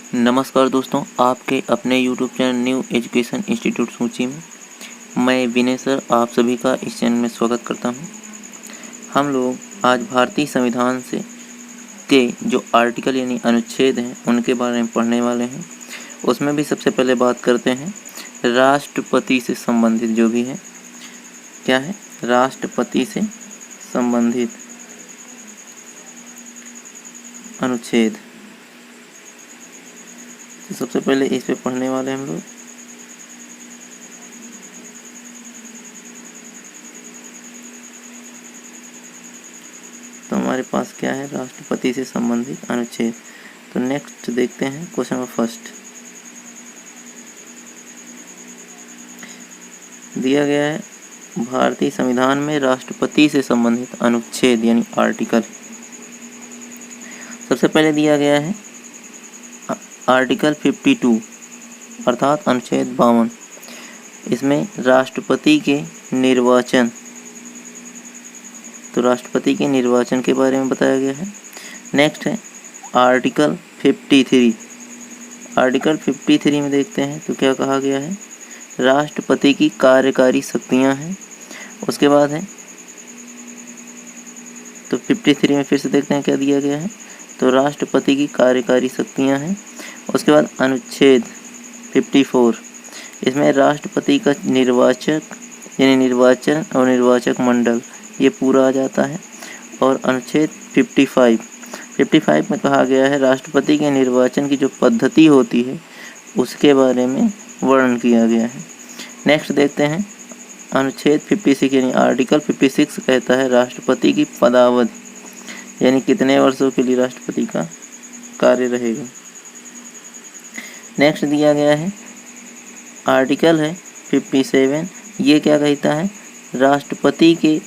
नमस्कार दोस्तों, आपके अपने YouTube channel new education institute सूची में मैं विनय सर आप सभी का इस चैनल में स्वागत करता हूं। हम लोग आज भारतीय संविधान से के जो आर्टिकल यानी अनुच्छेद हैं उनके बारे में पढ़ने वाले हैं। उसमें भी सबसे पहले बात करते हैं राष्ट्रपति से संबंधित जो भी है। क्या है? राष्ट्रपति से संबंधित अनुच्छेद। तो सबसे पहले इस पे पढ़ने वाले हम लोग। तो हमारे पास क्या है? राष्ट्रपति से संबंधित अनुच्छेद। तो नेक्स्ट देखते हैं क्वेश्चन नंबर फर्स्ट। दिया गया है भारतीय संविधान में राष्ट्रपति से संबंधित अनुच्छेद यानी आर्टिकल। सबसे पहले दिया गया है आर्टिकल 52 अर्थात अनुच्छेद 52। इसमें राष्ट्रपति के निर्वाचन, तो राष्ट्रपति के निर्वाचन के बारे में बताया गया है। नेक्स्ट है आर्टिकल 53। आर्टिकल 53 में देखते हैं तो क्या कहा गया है? राष्ट्रपति की कार्यकारी शक्तियां हैं। उसके बाद है तो 53 में फिर से देखते हैं क्या दिया गया है। तो राष्ट्रपति की कार्यकारी शक्तियां हैं। उसके बाद अनुच्छेद 54, इसमें राष्ट्रपति का निर्वाचक यानी निर्वाचन और निर्वाचक मंडल ये पूरा आ जाता है। और अनुच्छेद 55 में कहा गया है राष्ट्रपति के निर्वाचन की जो पद्धति होती है उसके बारे में वर्णन किया गया है। नेक्स्ट देखते हैं अनुच्छेद 56 यानी आर्टिकल 56 कहता है राष्ट्रपति की पदावधि यानी कितने वर्षों के लिए राष्ट्रपति का कार्य रहेगा। नेक्स्ट दिया गया है आर्टिकल है 57। ये क्या कहता है? राष्ट्रपति के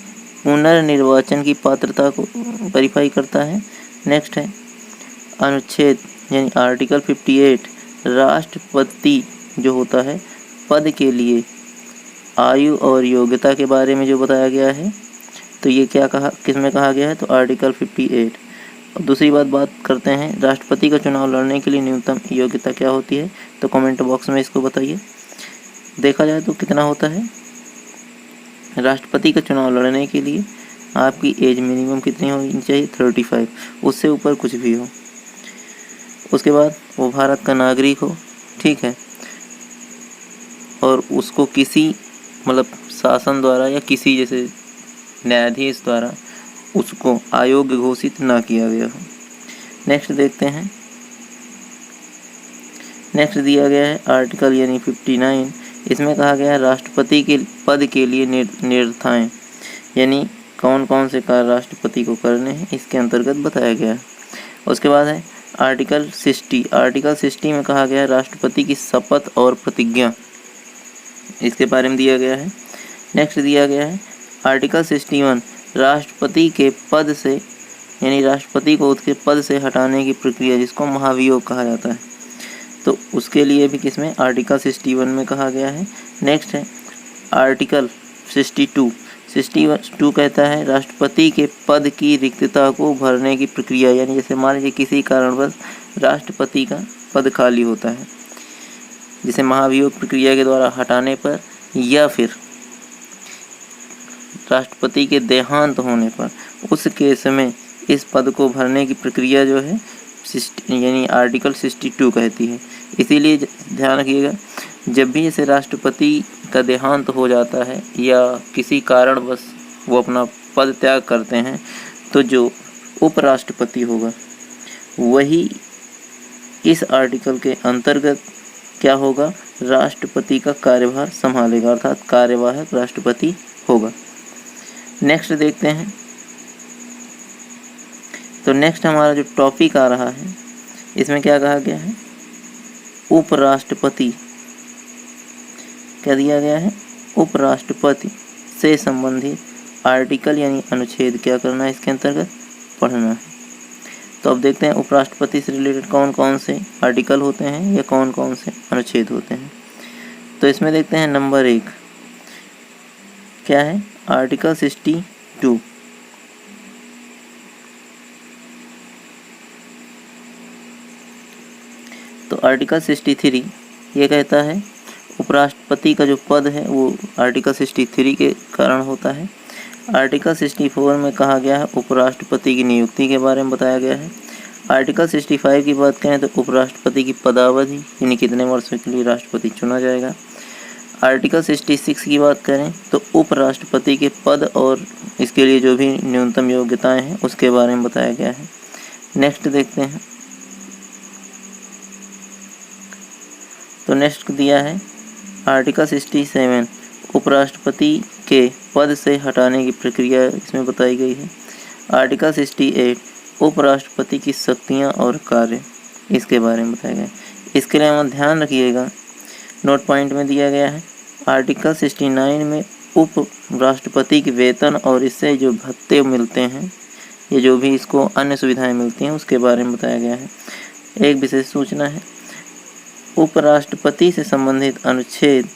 पुनर्निर्वाचन की पात्रता को वेरीफाई करता है। नेक्स्ट है अनुच्छेद यानी आर्टिकल 58 राष्ट्रपति जो होता है पद के लिए आयु और योग्यता के बारे में जो बताया गया है। तो ये क्या कहा, किसमें कहा गया है? तो आर्टिकल 58। और दूसरी बात करते हैं राष्ट्रपति का चुनाव लड़ने के लिए न्यूनतम योग्यता क्या होती है। तो कमेंट बॉक्स में इसको बताइए। देखा जाए तो कितना होता है राष्ट्रपति का चुनाव लड़ने के लिए आपकी एज मिनिमम कितनी होनी चाहिए? 35। उससे ऊपर कुछ भी हो। उसके बाद वो भारत का नागरिक हो, ठीक है, और उसको किसी मतलब शासन द्वारा या किसी जैसे न्यायाधीश द्वारा उसको अयोग्य घोषित ना किया गया हो। नेक्स्ट देखते हैं। नेक्स्ट दिया गया है आर्टिकल यानी 59। इसमें कहा गया है राष्ट्रपति के पद के लिए निर्देशाएं यानी कौन कौन से कार्य राष्ट्रपति को करने हैं इसके अंतर्गत बताया गया है। उसके बाद है आर्टिकल 60। आर्टिकल 60 में कहा गया है राष्ट्रपति की शपथ और प्रतिज्ञा, इसके बारे में दिया गया है। नेक्स्ट दिया गया है आर्टिकल 61 राष्ट्रपति के पद से यानी राष्ट्रपति को उसके पद से हटाने की प्रक्रिया जिसको महाभियोग कहा जाता है। तो उसके लिए भी किसमें? आर्टिकल 61 में कहा गया है। नेक्स्ट है आर्टिकल 62 कहता है राष्ट्रपति के पद की रिक्तता को भरने की प्रक्रिया यानी जैसे मान लीजिए किसी कारणवश राष्ट्रपति का पद खाली होता है, जिसे महाभियोग प्रक्रिया के द्वारा हटाने पर या फिर राष्ट्रपति के देहांत होने पर उस केस में इस पद को भरने की प्रक्रिया जो है यानी आर्टिकल 62 कहती है। इसीलिए ध्यान रखिएगा जब भी जैसे राष्ट्रपति का देहांत हो जाता है या किसी कारणवश वो अपना पद त्याग करते हैं तो जो उपराष्ट्रपति होगा वही इस आर्टिकल के अंतर्गत क्या होगा? राष्ट्रपति का कार्यभार संभालेगा अर्थात कार्यवाहक राष्ट्रपति होगा। नेक्स्ट देखते हैं। तो नेक्स्ट हमारा जो टॉपिक आ रहा है इसमें क्या कहा गया है? उपराष्ट्रपति। क्या दिया गया है? उपराष्ट्रपति से संबंधित आर्टिकल यानी अनुच्छेद क्या करना है इसके अंतर्गत? पढ़ना है। तो अब देखते हैं उपराष्ट्रपति से रिलेटेड कौन कौन से आर्टिकल होते हैं या कौन कौन से अनुच्छेद होते हैं। तो इसमें देखते हैं नंबर 1 क्या है? आर्टिकल 62। तो आर्टिकल 63 ये कहता है उपराष्ट्रपति का जो पद है वो आर्टिकल 63 के कारण होता है। आर्टिकल 64 में कहा गया है उपराष्ट्रपति की नियुक्ति के बारे में बताया गया है। आर्टिकल 65 की बात करें तो उपराष्ट्रपति की पदावधि यानी कितने वर्षों के लिए राष्ट्रपति चुना जाएगा। आर्टिकल 66 की बात करें तो उपराष्ट्रपति के पद और इसके लिए जो भी न्यूनतम योग्यताएं हैं उसके बारे में बताया गया है। नेक्स्ट देखते हैं। तो नेक्स्ट दिया है आर्टिकल 67 उपराष्ट्रपति के पद से हटाने की प्रक्रिया इसमें बताई गई है। आर्टिकल 68 उपराष्ट्रपति की शक्तियां और कार्य इसके बारे में बताया गया है। इसके लिए हम ध्यान रखिएगा नोट पॉइंट में दिया गया है। आर्टिकल 69 में उप राष्ट्रपति के वेतन और इससे जो भत्ते मिलते हैं ये जो भी इसको अन्य सुविधाएं मिलती हैं उसके बारे में बताया गया है। एक विशेष सूचना है उपराष्ट्रपति से संबंधित अनुच्छेद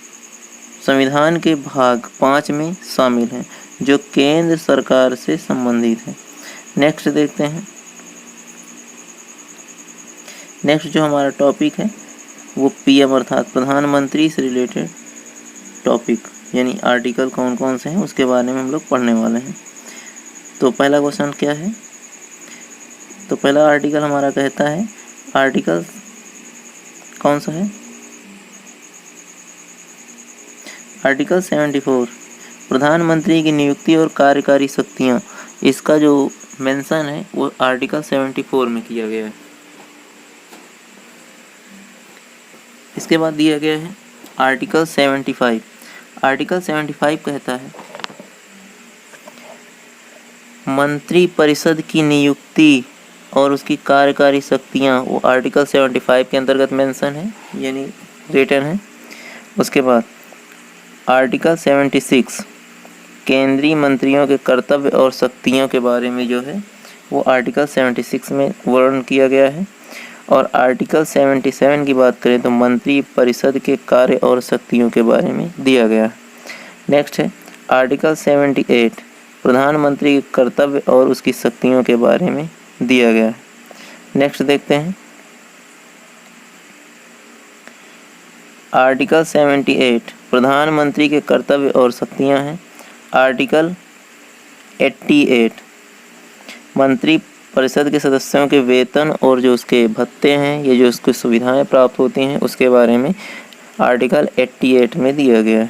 संविधान के भाग 5 में शामिल हैं जो केंद्र सरकार से संबंधित है। नेक्स्ट देखते हैं। नेक्स्ट जो हमारा टॉपिक है वो पीएम अर्थात प्रधानमंत्री से रिलेटेड टॉपिक यानी आर्टिकल कौन कौन से हैं उसके बारे में हम लोग पढ़ने वाले हैं। तो पहला क्वेश्चन क्या है। तो पहला आर्टिकल हमारा कहता है आर्टिकल कौन सा है आर्टिकल 74 प्रधानमंत्री की नियुक्ति और कार्यकारी शक्तियां। इसका जो मेंशन है वो आर्टिकल 74 में किया गया है। इसके बाद दिया गया है आर्टिकल 75। आर्टिकल 75 कहता है मंत्री परिषद की नियुक्ति और उसकी कार्यकारी शक्तियां वो आर्टिकल 75 के अंतर्गत मेंशन है यानी रिटन है। उसके बाद आर्टिकल 76 केंद्रीय मंत्रियों के कर्तव्य और शक्तियों के बारे में जो है वो आर्टिकल 76 में वर्णन किया गया है। और आर्टिकल 77 की बात करें तो मंत्री परिषद के कार्य और शक्तियों के बारे में दिया गया है। नेक्स्ट है आर्टिकल 78 प्रधानमंत्री के कर्तव्य और उसकी शक्तियों के बारे में दिया गया है। नेक्स्ट देखते हैं आर्टिकल 78 प्रधानमंत्री के कर्तव्य और शक्तियां हैं। आर्टिकल 88 मंत्री परिषद के सदस्यों के वेतन और जो उसके भत्ते हैं ये जो उसको सुविधाएं प्राप्त होती हैं उसके बारे में आर्टिकल 88 में दिया गया है।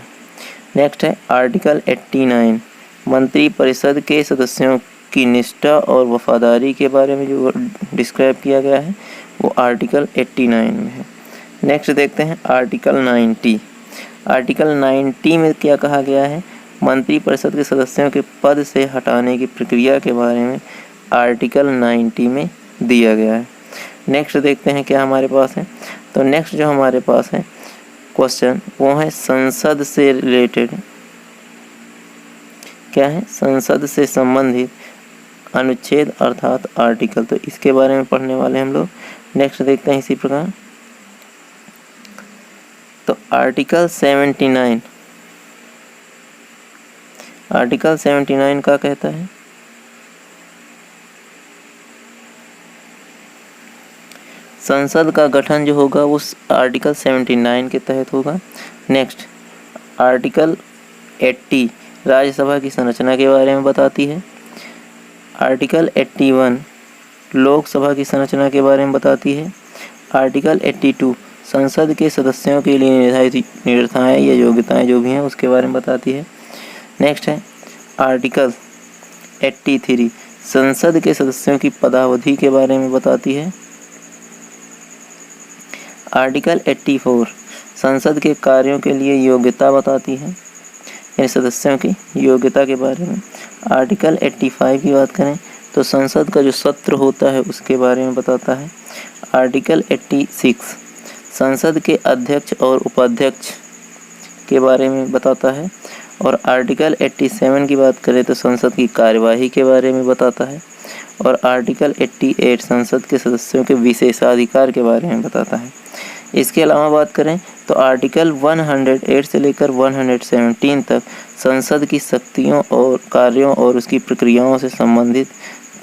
नेक्स्ट है आर्टिकल 89 मंत्री परिषद के सदस्यों की निष्ठा और वफादारी के बारे में जो डिस्क्राइब किया गया है वो आर्टिकल 89 में है। नेक्स्ट देखते हैं आर्टिकल 90। आर्टिकल 90 में क्या कहा गया है मंत्री परिषद के सदस्यों के पद से हटाने की प्रक्रिया के बारे में आर्टिकल 90 में दिया गया है। नेक्स्ट देखते हैं क्या हमारे पास है। तो नेक्स्ट जो हमारे पास है क्वेश्चन वो है संसद से रिलेटेड क्या है संसद से संबंधित अनुच्छेद अर्थात आर्टिकल। तो इसके बारे में पढ़ने वाले हम लोग। नेक्स्ट देखते हैं इसी प्रकार। तो आर्टिकल 79 आर्टिकल 79 का कहता है संसद का गठन जो होगा उस आर्टिकल 79 के तहत होगा। नेक्स्ट आर्टिकल 80 राज्यसभा की संरचना के बारे में बताती है। आर्टिकल 81 लोकसभा की संरचना के बारे में बताती है। आर्टिकल 82 संसद के सदस्यों के लिए निर्धारित निरर्थाएं या योग्यताएं जो भी हैं उसके बारे में बताती है। नेक्स्ट है आर्टिकल 83 संसद के सदस्यों की पदावधि के बारे में बताती है। आर्टिकल 84 संसद के कार्यों के लिए योग्यता बताती है यानी सदस्यों की योग्यता के बारे में। आर्टिकल 85 की बात करें तो संसद का जो सत्र होता है उसके बारे में बताता है। आर्टिकल 86 संसद के अध्यक्ष और उपाध्यक्ष के बारे में बताता है। और आर्टिकल 87 की बात करें तो संसद की कार्यवाही के बारे में बताता है। और आर्टिकल 88 संसद के सदस्यों के विशेषाधिकार के बारे में बताता है। इसके अलावा बात करें तो आर्टिकल 108 से लेकर 117 तक संसद की शक्तियों और कार्यों और उसकी प्रक्रियाओं से संबंधित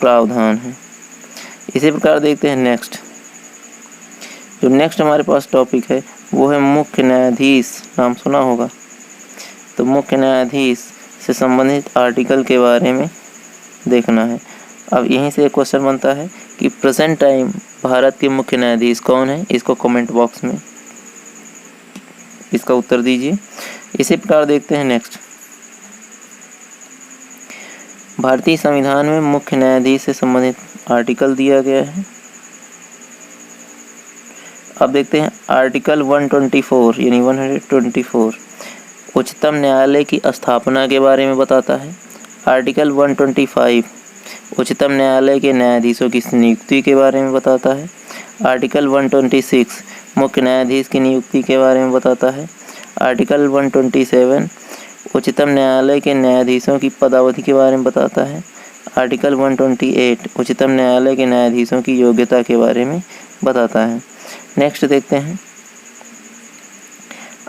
प्रावधान है। इसी प्रकार देखते हैं नेक्स्ट जो नेक्स्ट हमारे पास टॉपिक है वो है मुख्य न्यायाधीश, नाम सुना होगा। तो मुख्य न्यायाधीश से संबंधित आर्टिकल के बारे में देखना है। अब यहीं से एक क्वेश्चन बनता है कि प्रेजेंट टाइम भारत के मुख्य न्यायाधीश कौन है, इसको कमेंट बॉक्स में इसका उत्तर दीजिए। इसी प्रकार देखते हैं नेक्स्ट, भारतीय संविधान में मुख्य न्यायाधीश से संबंधित आर्टिकल दिया गया है। अब देखते हैं आर्टिकल 124 यानी 124 उच्चतम न्यायालय की स्थापना के बारे में बताता है। आर्टिकल 125 उच्चतम न्यायालय के न्यायाधीशों की नियुक्ति के बारे में बताता है। आर्टिकल 126 मुख्य न्यायाधीश की नियुक्ति के बारे में बताता है। आर्टिकल 127 उच्चतम न्यायालय के न्यायाधीशों की पदावधि के बारे में बताता है। आर्टिकल 128 उच्चतम न्यायालय के न्यायाधीशों की योग्यता के बारे में बताता है। नेक्स्ट देखते हैं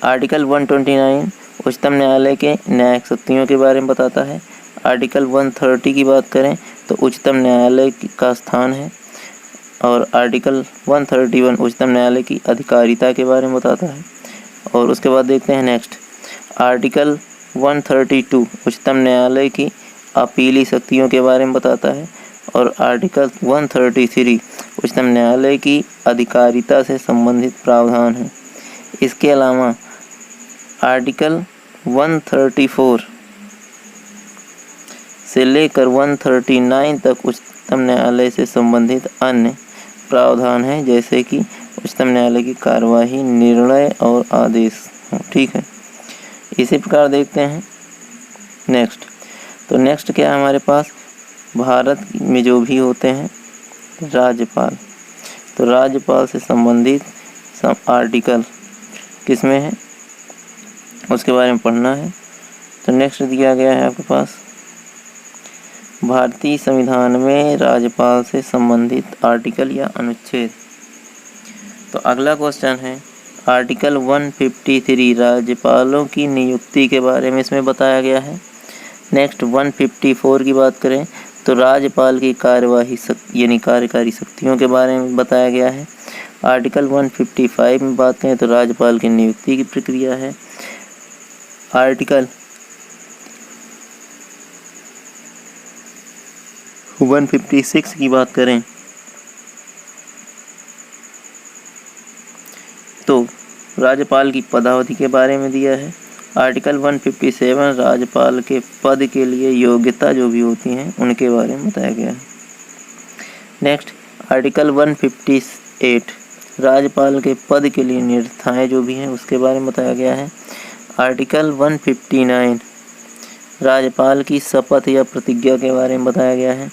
आर्टिकल 129 उच्चतम न्यायालय के न्यायिक शक्तियों के बारे में बताता है। आर्टिकल 130 की बात करें तो उच्चतम न्यायालय का स्थान है। और आर्टिकल 131 उच्चतम न्यायालय की अधिकारिता के बारे में बताता है। और उसके बाद देखते हैं नेक्स्ट आर्टिकल 132 उच्चतम न्यायालय की अपीली शक्तियों के बारे में बताता है। और आर्टिकल 133 उच्चतम न्यायालय की अधिकारिता से संबंधित प्रावधान है। इसके अलावा आर्टिकल 134 से लेकर 139 तक उच्चतम न्यायालय से संबंधित अन्य प्रावधान है, जैसे कि उच्चतम न्यायालय की कार्यवाही, निर्णय और आदेश हो। ठीक है, इसी प्रकार देखते हैं नेक्स्ट। तो नेक्स्ट क्या है हमारे पास, भारत में जो भी होते हैं राज्यपाल, तो राज्यपाल से संबंधित सब आर्टिकल किसमें है उसके बारे में पढ़ना है। तो नेक्स्ट दिया गया है आपके पास भारतीय संविधान में राज्यपाल से संबंधित आर्टिकल या अनुच्छेद। तो अगला क्वेश्चन है आर्टिकल 153 राज्यपालों की नियुक्ति के बारे में इसमें बताया गया है। नेक्स्ट 154 की बात करें तो राज्यपाल की कार्यवाही यानी कार्यकारी शक्तियों के बारे में बताया गया है। आर्टिकल 155 में बात करें तो राज्यपाल की नियुक्ति की प्रक्रिया है। आर्टिकल 156 की बात करें तो राज्यपाल की पदावधि के बारे में दिया है। आर्टिकल 157 राज्यपाल के पद के लिए योग्यता जो भी होती हैं उनके बारे में बताया गया है। नेक्स्ट आर्टिकल 158 राज्यपाल के पद के लिए निर्देशाएं जो भी हैं उसके बारे में बताया गया है। आर्टिकल 159 राज्यपाल की शपथ या प्रतिज्ञा के बारे में बताया गया है।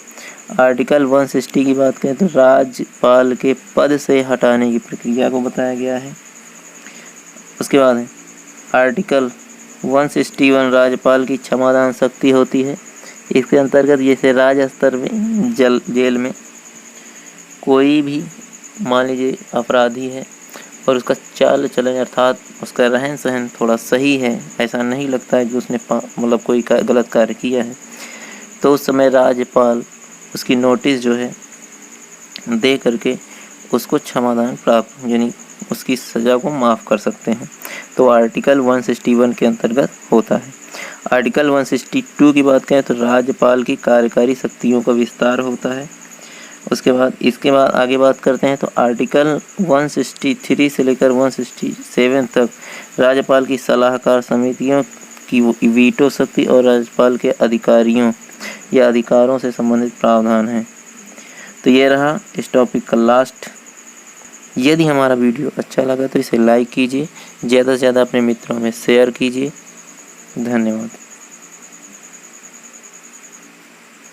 आर्टिकल 160 की बात करें तो राज्यपाल के पद से हटाने की प्रक्रिया को बताया गया है। उसके बाद है आर्टिकल 161 राज्यपाल की क्षमादान शक्ति होती है। इसके अंतर्गत जैसे राज्य स्तर में जेल में कोई भी मान लीजिए अपराधी है और उसका चाल चलन अर्थात उसका रहन सहन थोड़ा सही है, ऐसा नहीं लगता है कि उसने मतलब कोई गलत कार्य किया है, तो उस समय राज्यपाल उसकी नोटिस जो है दे करके उसको क्षमादान प्राप्त यानी उसकी सज़ा को माफ़ कर सकते हैं। तो आर्टिकल 161 के अंतर्गत होता है। आर्टिकल 162 की बात करें तो राज्यपाल की कार्यकारी शक्तियों का विस्तार होता है। उसके बाद इसके बाद आगे बात करते हैं तो आर्टिकल 163 से लेकर 167 तक राज्यपाल की सलाहकार समितियों की वीटो शक्ति और राज्यपाल के अधिकारियों या अधिकारों से संबंधित प्रावधान हैं। तो ये रहा इस टॉपिक का लास्ट। यदि हमारा वीडियो अच्छा लगा तो इसे लाइक कीजिए, ज़्यादा से ज़्यादा अपने मित्रों में शेयर कीजिए। धन्यवाद।